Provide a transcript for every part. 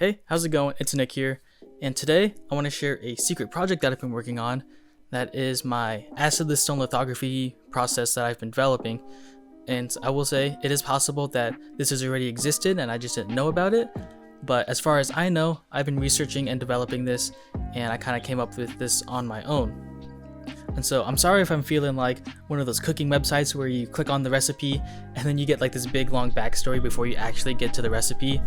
Hey, how's it going? It's Nick here, and today I want to share a secret project that I've been working on. That is my acid-less stone lithography process that I've been developing. And I will say it is possible that this has already existed and I just didn't know about it. But as far as I know, I've been researching and developing this, and I kind of came up with this on my own. And so I'm sorry if I'm feeling like one of those cooking websites where you click on the recipe and then you get like this big long backstory before you actually get to the recipe.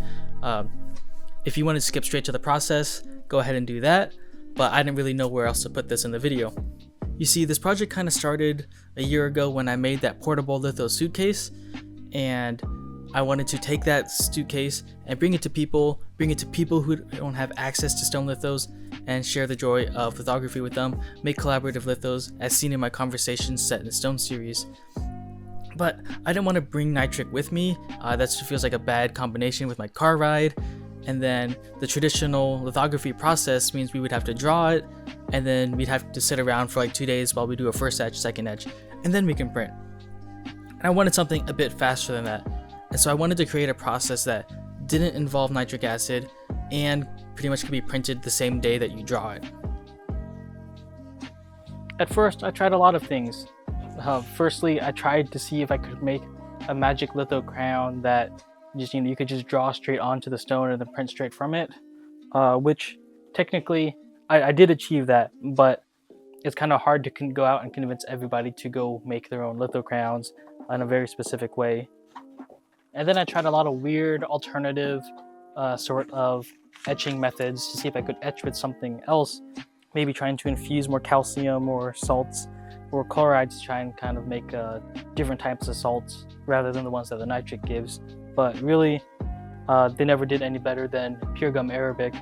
If you want to skip straight to the process, go ahead and do that, but I didn't really know where else to put this in the video. You see, this project kind of started a year ago when I made that portable litho suitcase, and I wanted to take that suitcase and bring it to people who don't have access to stone lithos, and share the joy of lithography with them, make collaborative lithos as seen in my Conversations Set in Stone series. But I didn't want to bring nitric with me. That just feels like a bad combination with my car ride. And then the traditional lithography process means we would have to draw it, and then we'd have to sit around for like 2 days while we do a first etch, second etch, and then we can print. And I wanted something a bit faster than that. And so I wanted to create a process that didn't involve nitric acid and pretty much could be printed the same day that you draw it. At first, I tried a lot of things. Firstly, I tried to see if I could make a magic litho crown that you could just draw straight onto the stone and then print straight from it, which technically I did achieve that, but it's kind of hard to go out and convince everybody to go make their own litho crowns in a very specific way. And then I tried a lot of weird alternative sort of etching methods to see if I could etch with something else, maybe trying to infuse more calcium or salts or chlorides to try and kind of make different types of salts rather than the ones that the nitric gives. But really, they never did any better than pure gum arabic.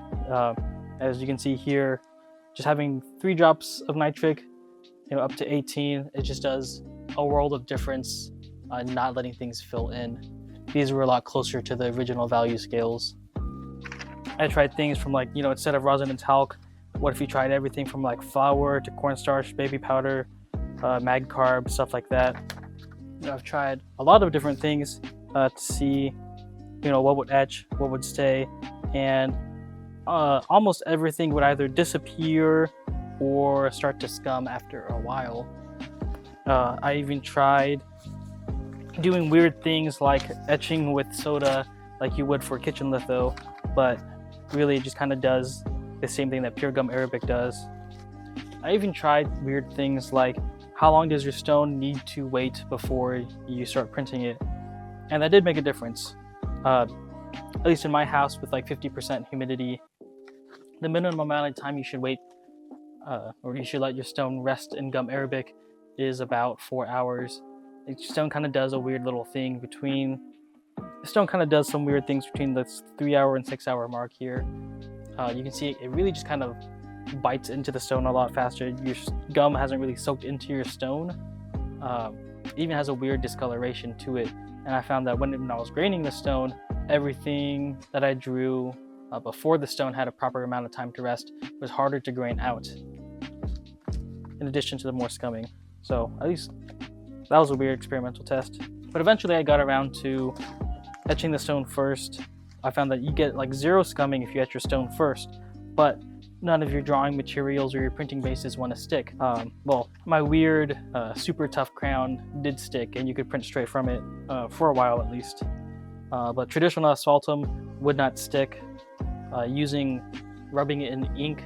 As you can see here, just having 3 drops of nitric, up to 18, it just does a world of difference, not letting things fill in. These were a lot closer to the original value scales. I tried things from like, instead of rosin and talc, what if you tried everything from like flour to cornstarch, baby powder, mag carb, stuff like that. I've tried a lot of different things to see, what would etch, what would stay, and almost everything would either disappear or start to scum after a while. I even tried doing weird things like etching with soda like you would for kitchen litho, but really it just kind of does the same thing that pure gum arabic does. I even tried weird things like how long does your stone need to wait before you start printing it, and that did make a difference. At least in my house with like 50% humidity, the minimum amount of time you should wait or you should let your stone rest in gum arabic is about 4 hours. The stone kind of does a weird little thing between some weird things between the 3 hour and 6 hour mark here. You can see it really just kind of bites into the stone a lot faster. Your gum hasn't really soaked into your stone. It even has a weird discoloration to it. And I found that when I was graining the stone, everything that I drew before the stone had a proper amount of time to rest was harder to grain out, in addition to the more scumming. So at least that was a weird experimental test. But eventually I got around to etching the stone first. I found that you get like 0 scumming if you etch your stone first, but none of your drawing materials or your printing bases want to stick. Well, my weird super tough crown did stick, and you could print straight from it for a while at least. But traditional asphaltum would not stick. Rubbing it in ink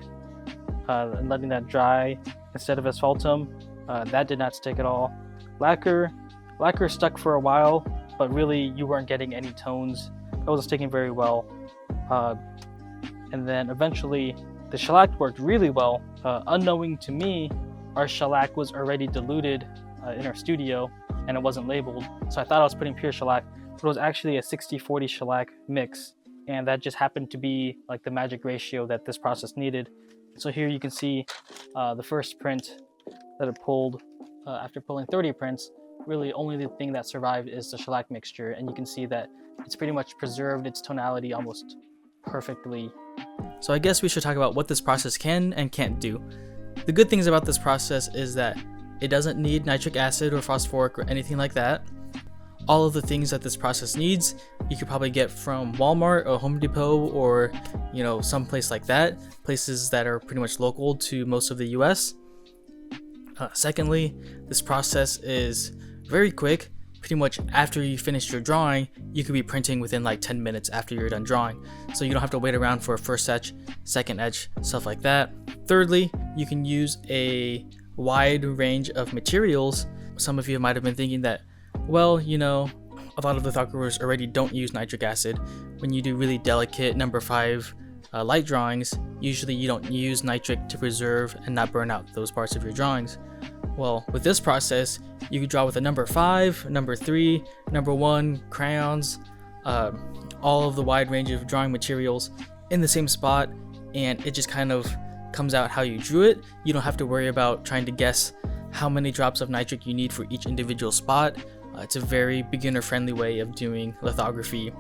and letting that dry instead of asphaltum, that did not stick at all. Lacquer stuck for a while, but really you weren't getting any tones. It wasn't sticking very well. And then eventually the shellac worked really well. Unknowing to me, our shellac was already diluted in our studio, and it wasn't labeled. So I thought I was putting pure shellac, but it was actually a 60-40 shellac mix. And that just happened to be like the magic ratio that this process needed. So here you can see the first print that it pulled after pulling 30 prints. Really only the thing that survived is the shellac mixture, and you can see that it's pretty much preserved its tonality almost perfectly. So I guess we should talk about what this process can and can't do. The good things about this process is that it doesn't need nitric acid or phosphoric or anything like that. All of the things that this process needs, you could probably get from Walmart or Home Depot, or some place like that, places that are pretty much local to most of the US. Secondly, this process is very quick. Pretty much after you finish your drawing, you could be printing within like 10 minutes after you're done drawing. So you don't have to wait around for a first etch, second etch, stuff like that. Thirdly, you can use a wide range of materials. Some of you might have been thinking that, well, a lot of lithographers already don't use nitric acid. When you do really delicate number 5 light drawings, usually you don't use nitric to preserve and not burn out those parts of your drawings. Well, with this process, you could draw with a number 5, number 3, number 1, crayons, all of the wide range of drawing materials in the same spot, and it just kind of comes out how you drew it. You don't have to worry about trying to guess how many drops of nitric you need for each individual spot. It's a very beginner-friendly way of doing lithography,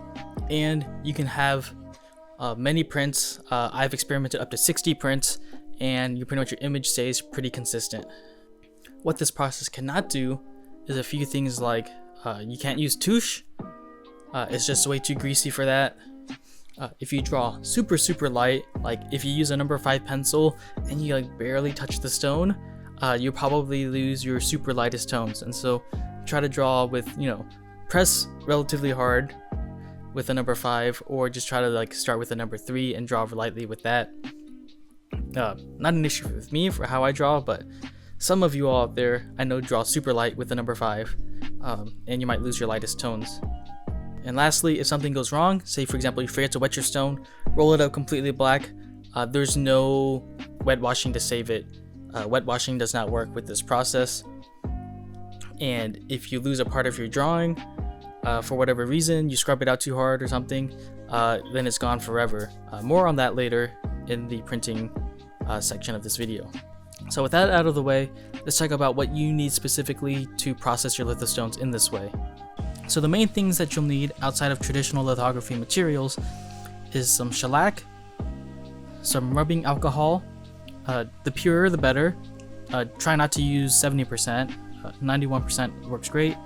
and you can have many prints. I've experimented up to 60 prints, and your image stays pretty consistent. What this process cannot do is a few things like you can't use touche. It's just way too greasy for that. If you draw super light, like if you use a number 5 pencil and you barely touch the stone, you'll probably lose your super lightest tones. And so try to draw with, press relatively hard with a number 5, or just try to start with a number 3 and draw lightly with that. Not an issue with me for how I draw, but some of you all out there I know draw super light with the number 5, and you might lose your lightest tones. And lastly, if something goes wrong, say for example you forget to wet your stone, roll it up completely black, there's no wet washing to save it. Wet washing does not work with this process. And if you lose a part of your drawing, for whatever reason, you scrub it out too hard or something, then it's gone forever. More on that later in the printing section of this video. So with that out of the way, let's talk about what you need specifically to process your lithostones in this way. So the main things that you'll need outside of traditional lithography materials is some shellac, some rubbing alcohol, the purer the better. Try not to use 70%, 91% works great,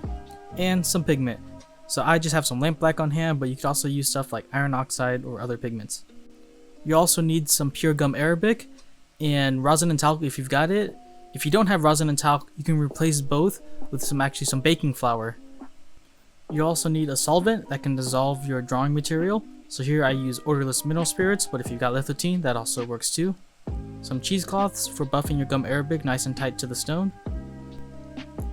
and some pigment. So I just have some lamp black on hand, but you could also use stuff like iron oxide or other pigments. You also need some pure gum arabic and rosin and talc if you've got it. If you don't have rosin and talc, you can replace both with some baking flour. You also need a solvent that can dissolve your drawing material. So here I use odorless mineral spirits, but if you've got lithotine, that also works too. Some cheesecloths for buffing your gum arabic nice and tight to the stone.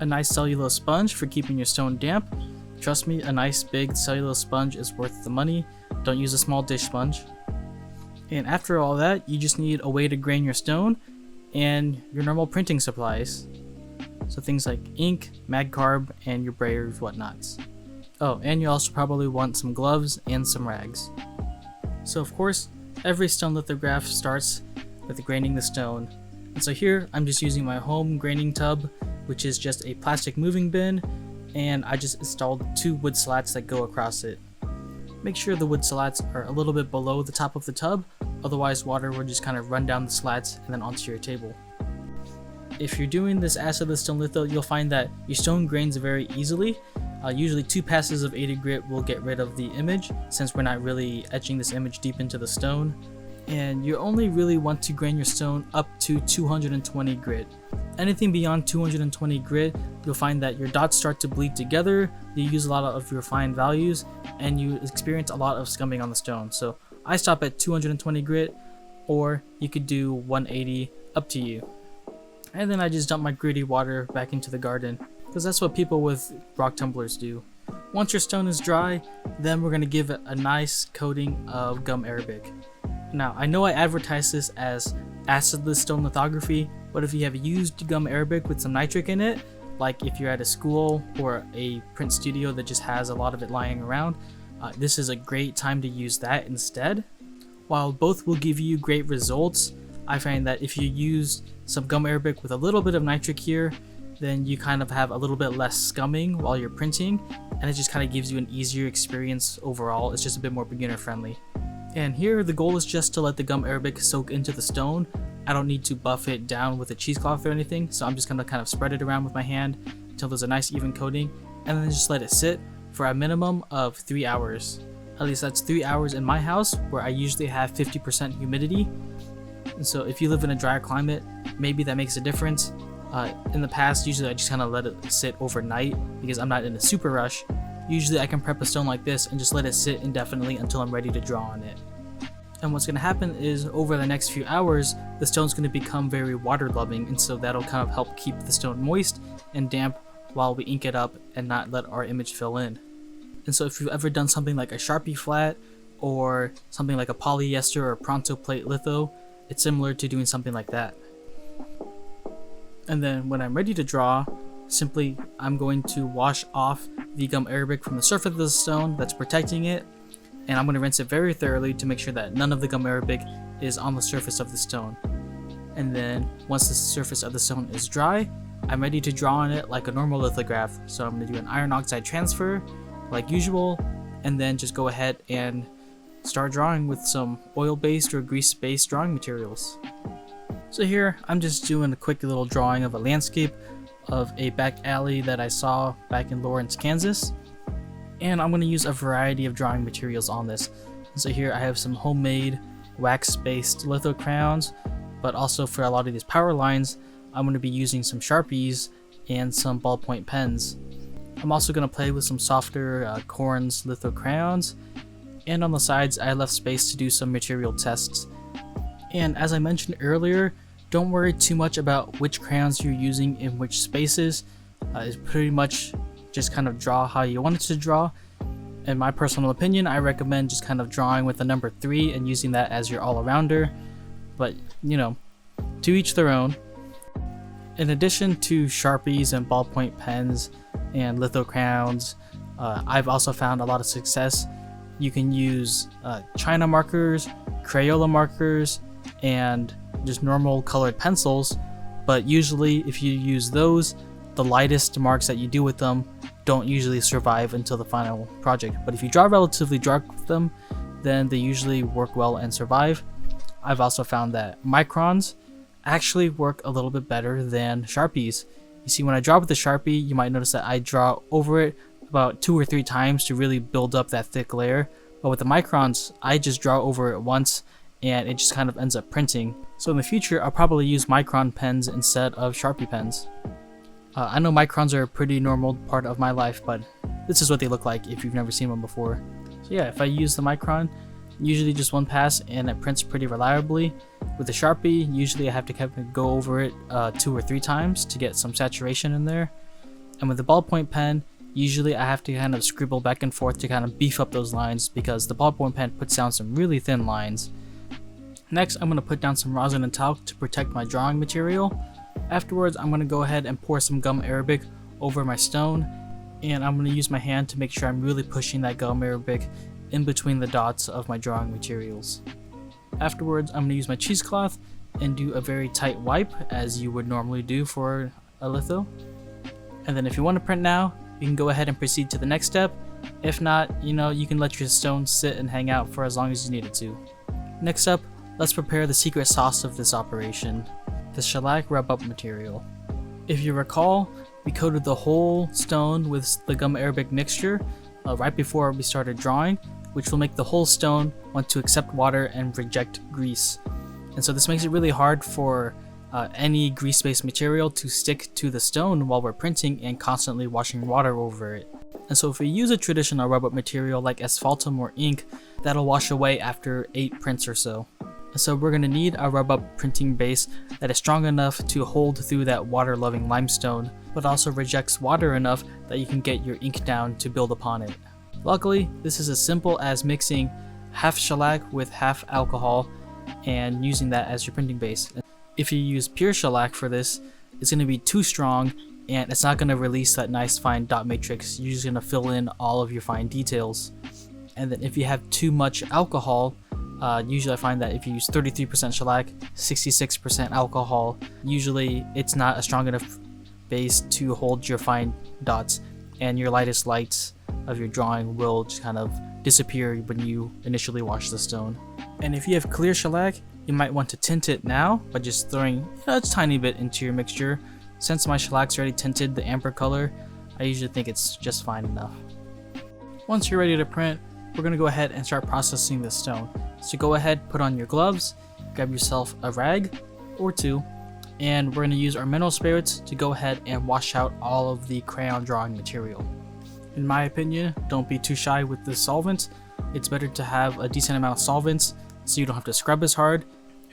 A nice cellulose sponge for keeping your stone damp. Trust me, a nice big cellulose sponge is worth the money. Don't use a small dish sponge. And after all that, you just need a way to grain your stone and your normal printing supplies. So things like ink, mag carb, and your brayers, whatnots. Oh, and you also probably want some gloves and some rags. So of course, every stone lithograph starts with graining the stone. And so here, I'm just using my home graining tub, which is just a plastic moving bin, and I just installed 2 wood slats that go across it. Make sure the wood slats are a little bit below the top of the tub, otherwise water will just kind of run down the slats and then onto your table. If you're doing this acidless stone litho, you'll find that your stone grains very easily. Usually 2 passes of 80 grit will get rid of the image, since we're not really etching this image deep into the stone. And you only really want to grain your stone up to 220 grit. Anything beyond 220 grit, you'll find that your dots start to bleed together, you use a lot of your fine values, and you experience a lot of scumming on the stone. So I stop at 220 grit, or you could do 180, up to you. And then I just dump my gritty water back into the garden, because that's what people with rock tumblers do. Once your stone is dry, then we're going to give it a nice coating of gum arabic. Now, I know I advertise this as acidless stone lithography, but if you have used gum arabic with some nitric in it, like if you're at a school or a print studio that just has a lot of it lying around, this is a great time to use that instead. While both will give you great results, I find that if you use some gum arabic with a little bit of nitric here, then you kind of have a little bit less scumming while you're printing, and it just kind of gives you an easier experience overall. It's just a bit more beginner friendly. And here the goal is just to let the gum arabic soak into the stone. I don't need to buff it down with a cheesecloth or anything, so I'm just going to kind of spread it around with my hand until there's a nice even coating, and then just let it sit for a minimum of 3 hours. At least that's 3 hours in my house, where I usually have 50% humidity. And so if you live in a drier climate, maybe that makes a difference. In the past, usually I just kind of let it sit overnight because I'm not in a super rush. Usually I can prep a stone like this and just let it sit indefinitely until I'm ready to draw on it. And what's going to happen is over the next few hours, the stone's going to become very water loving, and so that'll kind of help keep the stone moist and damp while we ink it up and not let our image fill in. And so if you've ever done something like a Sharpie flat or something like a polyester or pronto plate litho, it's similar to doing something like that. And then when I'm ready to draw, simply I'm going to wash off the gum arabic from the surface of the stone that's protecting it, and I'm going to rinse it very thoroughly to make sure that none of the gum arabic is on the surface of the stone. And then once the surface of the stone is dry, I'm ready to draw on it like a normal lithograph. So I'm going to do an iron oxide transfer like usual, and then just go ahead and start drawing with some oil-based or grease-based drawing materials. So here I'm just doing a quick little drawing of a landscape of a back alley that I saw back in Lawrence, Kansas. And I'm going to use a variety of drawing materials on this. So here I have some homemade wax-based litho crayons, but also for a lot of these power lines, I'm going to be using some Sharpies and some ballpoint pens. I'm also going to play with some softer Corns litho crayons, and on the sides I left space to do some material tests. And as I mentioned earlier, don't worry too much about which crayons you're using in which spaces. It's pretty much just kind of draw how you want it to draw. In my personal opinion, I recommend just kind of drawing with the number 3 and using that as your all-arounder, but you know, to each their own. In addition to Sharpies and ballpoint pens and litho crayons, I've also found a lot of success. You can use China markers, Crayola markers, and just normal colored pencils, but usually if you use those, the lightest marks that you do with them don't usually survive until the final project. But if you draw relatively dark with them, then they usually work well and survive. I've also found that microns actually work a little bit better than Sharpies. You see, when I draw with the Sharpie, you might notice that I draw over it about 2 or 3 times to really build up that thick layer. But with the microns, I just draw over it once and it just kind of ends up printing. So in the future, I'll probably use micron pens instead of Sharpie pens. I know microns are a pretty normal part of my life, but this is what they look like if you've never seen one before. So yeah, if I use the micron, usually just one pass and it prints pretty reliably. With the Sharpie, usually I have to kind of go over it 2 or 3 times to get some saturation in there. And with the ballpoint pen, usually I have to kind of scribble back and forth to kind of beef up those lines because the ballpoint pen puts down some really thin lines. Next, I'm going to put down some rosin and talc to protect my drawing material. Afterwards, I'm going to go ahead and pour some gum arabic over my stone, and I'm going to use my hand to make sure I'm really pushing that gum arabic in between the dots of my drawing materials. Afterwards, I'm going to use my cheesecloth and do a very tight wipe as you would normally do for a litho. And then if you want to print now, you can go ahead and proceed to the next step. If not, you can let your stone sit and hang out for as long as you need it to. Next up, let's prepare the secret sauce of this operation, the shellac rub-up material. If you recall, we coated the whole stone with the gum arabic mixture right before we started drawing, which will make the whole stone want to accept water and reject grease. And so this makes it really hard for any grease-based material to stick to the stone while we're printing and constantly washing water over it. And so if we use a traditional rub-up material like asphaltum or ink, that'll wash away after 8 prints or so. So we're going to need a rub-up printing base that is strong enough to hold through that water-loving limestone, but also rejects water enough that you can get your ink down to build upon it. Luckily, this is as simple as mixing half shellac with half alcohol and using that as your printing base. If you use pure shellac for this, it's going to be too strong and it's not going to release that nice fine dot matrix. You're just going to fill in all of your fine details. And then if you have too much alcohol, usually I find that if you use 33% shellac, 66% alcohol, usually it's not a strong enough base to hold your fine dots, and your lightest lights of your drawing will just kind of disappear when you initially wash the stone. And if you have clear shellac, you might want to tint it now by just throwing a tiny bit into your mixture. Since my shellac's already tinted the amber color, I usually think it's just fine enough. Once you're ready to print, we're going to go ahead and start processing this stone. So go ahead, put on your gloves, grab yourself a rag or two, and we're going to use our mineral spirits to go ahead and wash out all of the crayon drawing material. In my opinion, don't be too shy with this solvent. It's better to have a decent amount of solvents so you don't have to scrub as hard,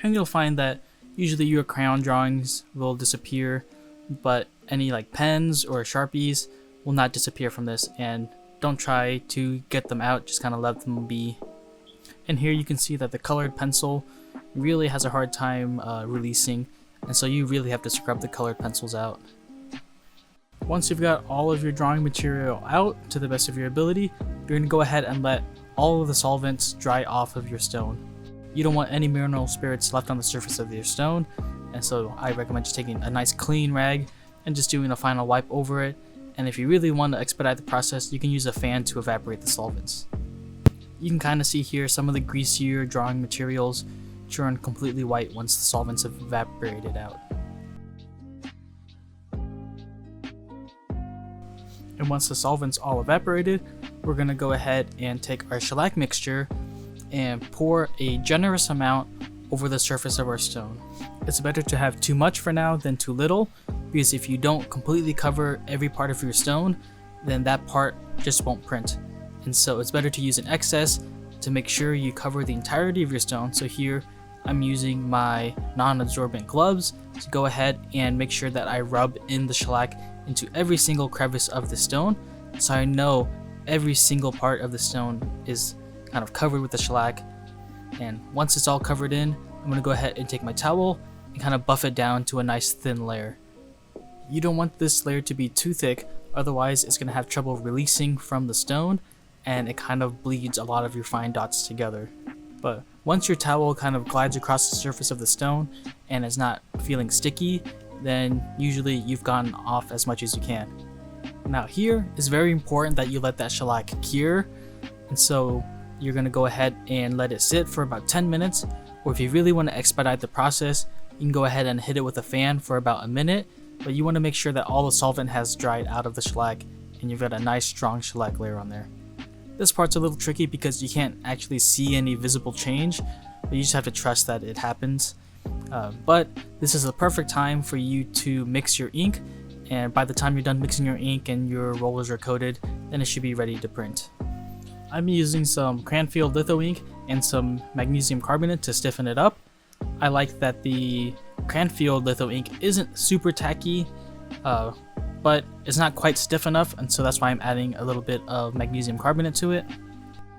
and you'll find that usually your crayon drawings will disappear, but any like pens or Sharpies will not disappear from this, and don't try to get them out, just kind of let them be. And here you can see that the colored pencil really has a hard time releasing, and so you really have to scrub the colored pencils out. Once you've got all of your drawing material out to the best of your ability, you're going to go ahead and let all of the solvents dry off of your stone. You don't want any mineral spirits left on the surface of your stone, and so I recommend just taking a nice clean rag and just doing a final wipe over it. And if you really want to expedite the process, you can use a fan to evaporate the solvents. You can kind of see here some of the greasier drawing materials turn completely white once the solvents have evaporated out. And once the solvent's all evaporated, we're going to go ahead and take our shellac mixture and pour a generous amount over the surface of our stone. It's better to have too much for now than too little, because if you don't completely cover every part of your stone, then that part just won't print. And so it's better to use an excess to make sure you cover the entirety of your stone. So here I'm using my non-absorbent gloves to go ahead and make sure that I rub in the shellac into every single crevice of the stone, so I know every single part of the stone is kind of covered with the shellac. And once it's all covered in, I'm going to go ahead and take my towel and kind of buff it down to a nice thin layer. You don't want this layer to be too thick, otherwise it's going to have trouble releasing from the stone and it kind of bleeds a lot of your fine dots together. But once your towel kind of glides across the surface of the stone and is not feeling sticky, then usually you've gotten off as much as you can. Now here is very important that you let that shellac cure, and so you're going to go ahead and let it sit for about 10 minutes, or if you really want to expedite the process, you can go ahead and hit it with a fan for about a minute, but you want to make sure that all the solvent has dried out of the shellac and you've got a nice strong shellac layer on there. This part's a little tricky because you can't actually see any visible change, but you just have to trust that it happens. But this is the perfect time for you to mix your ink, and by the time you're done mixing your ink and your rollers are coated, then it should be ready to print. I'm using some Cranfield litho ink and some magnesium carbonate to stiffen it up. I like that the Cranfield litho ink isn't super tacky, but it's not quite stiff enough, and so that's why I'm adding a little bit of magnesium carbonate to it.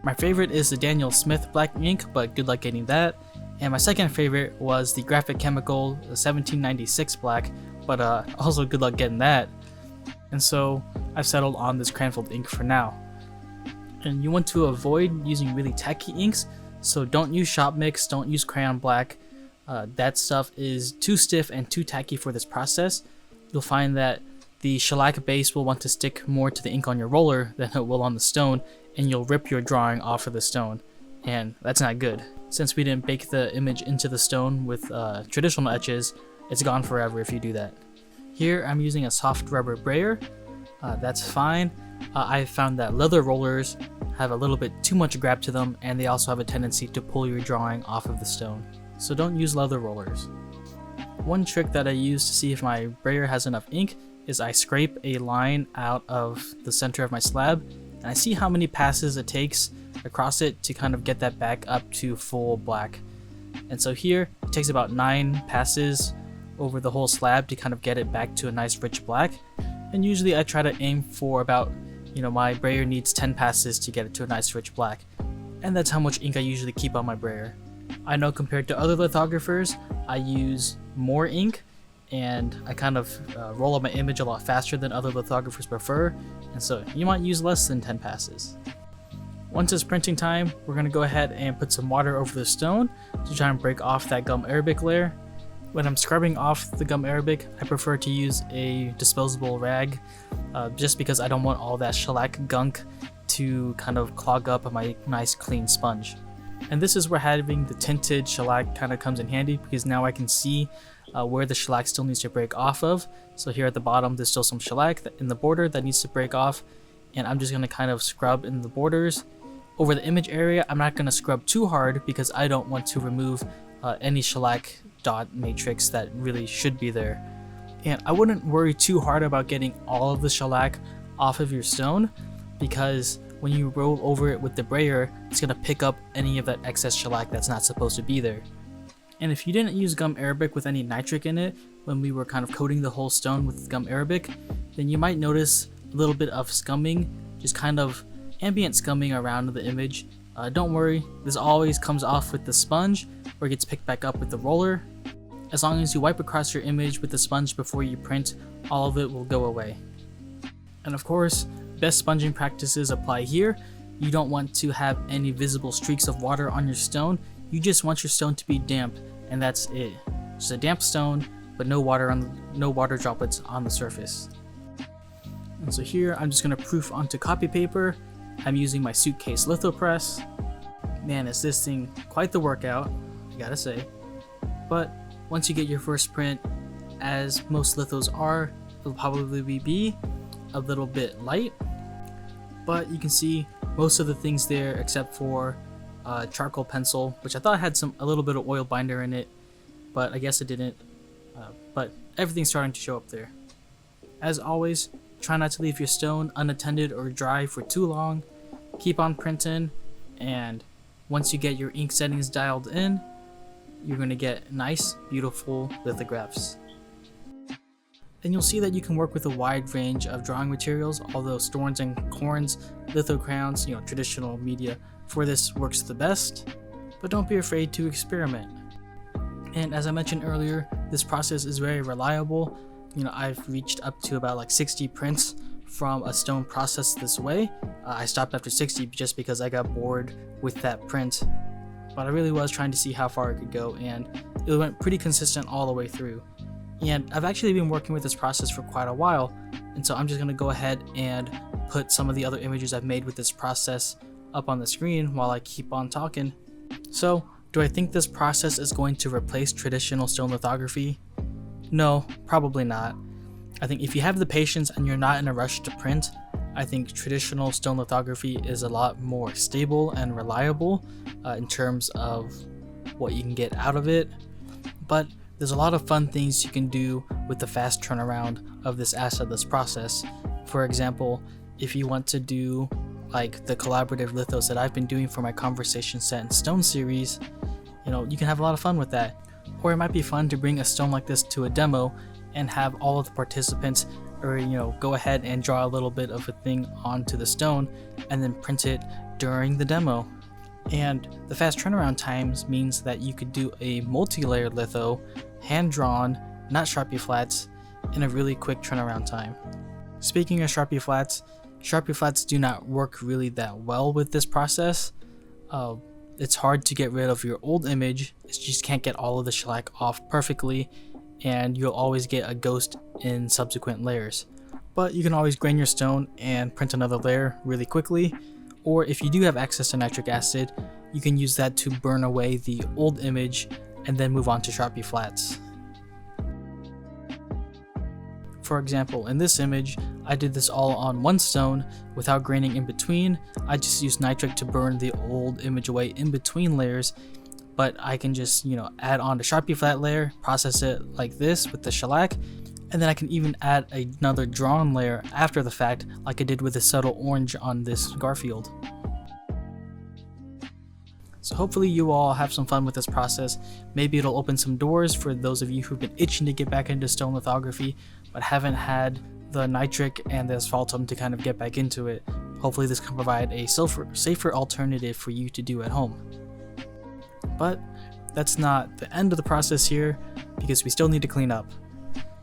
My favorite is the Daniel Smith black ink, but good luck getting that. And my second favorite was the Graphic Chemical 1796 black, but also good luck getting that. And so I've settled on this Cranfield ink for now. And you want to avoid using really tacky inks, so don't use shop mix, don't use crayon black. That stuff is too stiff and too tacky for this process. You'll find that the shellac base will want to stick more to the ink on your roller than it will on the stone, and you'll rip your drawing off of the stone, and that's not good. Since we didn't bake the image into the stone with traditional etches, it's gone forever if you do that. Here I'm using a soft rubber brayer. That's fine. I found that leather rollers have a little bit too much grab to them, and they also have a tendency to pull your drawing off of the stone. So don't use leather rollers. One trick that I use to see if my brayer has enough ink is I scrape a line out of the center of my slab, and I see how many passes it takes across it to kind of get that back up to full black. And so here it takes about 9 passes over the whole slab to kind of get it back to a nice rich black. And usually I try to aim for about, my brayer needs 10 passes to get it to a nice rich black. And that's how much ink I usually keep on my brayer. I know compared to other lithographers, I use more ink, and I kind of roll up my image a lot faster than other lithographers prefer, and so you might use less than 10 passes. Once it's printing time, we're going to go ahead and put some water over the stone to try and break off that gum arabic layer. When I'm scrubbing off the gum arabic, I prefer to use a disposable rag, just because I don't want all that shellac gunk to kind of clog up my nice clean sponge. And this is where having the tinted shellac kind of comes in handy, because now I can see where the shellac still needs to break off of. So here at the bottom there's still some shellac in the border that needs to break off, and I'm just going to kind of scrub in the borders. Over the image area, I'm not going to scrub too hard because I don't want to remove any shellac dot matrix that really should be there. And I wouldn't worry too hard about getting all of the shellac off of your stone, because when you roll over it with the brayer, it's going to pick up any of that excess shellac that's not supposed to be there. And if you didn't use gum arabic with any nitric in it when we were kind of coating the whole stone with gum arabic, then you might notice a little bit of scumming, just kind of ambient scumming around the image. Don't worry, this always comes off with the sponge or gets picked back up with the roller. As long as you wipe across your image with the sponge before you print, all of it will go away. And of course, best sponging practices apply here. You don't want to have any visible streaks of water on your stone. You just want your stone to be damp, and that's it. Just a damp stone, but no water droplets on the surface. And so here I'm just gonna proof onto copy paper. I'm using my suitcase litho press. Man, is this thing quite the workout, I gotta say. But once you get your first print, as most lithos are, it'll probably be a little bit light, but you can see most of the things there except for charcoal pencil, which I thought had a little bit of oil binder in it, but I guess it didn't. But everything's starting to show up there. As always, try not to leave your stone unattended or dry for too long. Keep on printing, and once you get your ink settings dialed in, you're going to get nice, beautiful lithographs. And you'll see that you can work with a wide range of drawing materials, although Storns and Corns litho crayons, traditional media for this works the best, but don't be afraid to experiment. And as I mentioned earlier, this process is very reliable. I've reached up to about like 60 prints from a stone processed this way. I stopped after 60 just because I got bored with that print, but I really was trying to see how far it could go, and it went pretty consistent all the way through. And I've actually been working with this process for quite a while, and so I'm just going to go ahead and put some of the other images I've made with this process up on the screen while I keep on talking. So, do I think this process is going to replace traditional stone lithography? No, probably not. I think if you have the patience and you're not in a rush to print, I think traditional stone lithography is a lot more stable and reliable in terms of what you can get out of it. But there's a lot of fun things you can do with the fast turnaround of this assetless process. For example, if you want to do like the collaborative lithos that I've been doing for my conversation set and stone series, you can have a lot of fun with that. Or it might be fun to bring a stone like this to a demo and have all of the participants go ahead and draw a little bit of a thing onto the stone and then print it during the demo. And the fast turnaround times means that you could do a multi-layer litho, hand-drawn, not Sharpie flats, in a really quick turnaround time. Speaking of Sharpie flats do not work really that well with this process. It's hard to get rid of your old image, you just can't get all of the shellac off perfectly, and you'll always get a ghost in subsequent layers. But you can always grain your stone and print another layer really quickly, or if you do have access to nitric acid, you can use that to burn away the old image and then move on to Sharpie flats. For example, in this image, I did this all on one stone without graining in between. I just used nitric to burn the old image away in between layers, but I can just, add on the Sharpie flat layer, process it like this with the shellac, and then I can even add another drawn layer after the fact, like I did with the subtle orange on this Garfield. So hopefully you all have some fun with this process. Maybe it'll open some doors for those of you who've been itching to get back into stone lithography, but haven't had the nitric and the asphaltum to kind of get back into it. Hopefully this can provide a safer alternative for you to do at home. But that's not the end of the process here, because we still need to clean up.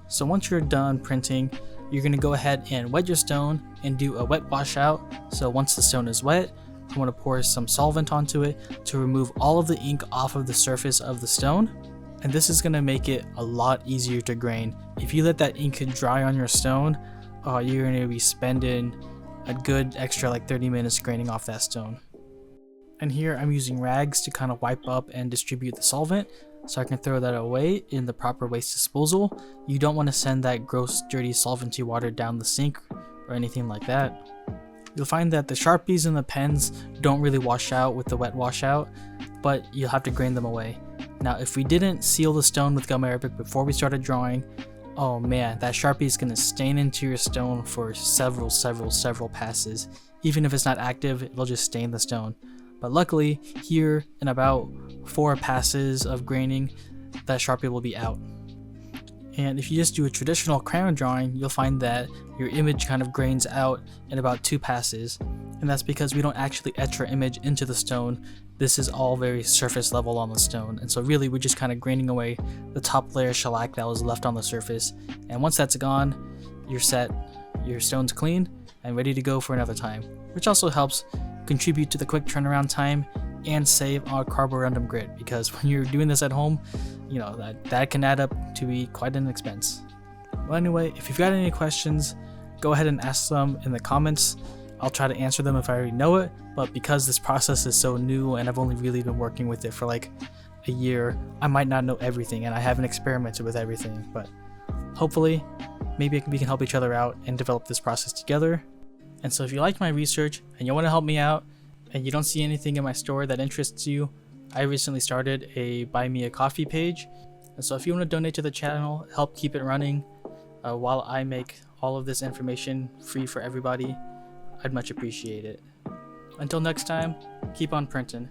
So once you're done printing, you're going to go ahead and wet your stone and do a wet washout. So once the stone is wet, I'm going to pour some solvent onto it to remove all of the ink off of the surface of the stone. And this is going to make it a lot easier to grain. If you let that ink dry on your stone, you're going to be spending a good extra like 30 minutes graining off that stone. And here I'm using rags to kind of wipe up and distribute the solvent, so I can throw that away in the proper waste disposal. You don't want to send that gross, dirty, solventy water down the sink or anything like that. you'll find that the Sharpies and the pens don't really wash out with the wet washout, but you'll have to grain them away. Now, if we didn't seal the stone with gum arabic before we started drawing, oh man, that Sharpie is going to stain into your stone for several passes. Even if it's not active, it'll just stain the stone. But luckily, here in about 4 passes of graining, that Sharpie will be out. And if you just do a traditional crayon drawing, you'll find that your image kind of grains out in about 2 passes. And that's because we don't actually etch our image into the stone. This is all very surface level on the stone. And so really we're just kind of graining away the top layer shellac that was left on the surface. And once that's gone, you're set, your stone's clean and ready to go for another time. Which also helps contribute to the quick turnaround time and save on carborundum grit, because when you're doing this at home, you know, that can add up to be quite an expense. Well, anyway, if you've got any questions, go ahead and ask them in the comments. I'll try to answer them if I already know it, but because this process is so new and I've only really been working with it for like a year, I might not know everything and I haven't experimented with everything, but hopefully maybe we can help each other out and develop this process together. And so if you like my research and you want to help me out and you don't see anything in my store that interests you, I recently started a Buy Me a Coffee page. And so if you want to donate to the channel, help keep it running while I make all of this information free for everybody, I'd much appreciate it. Until next time, keep on printing.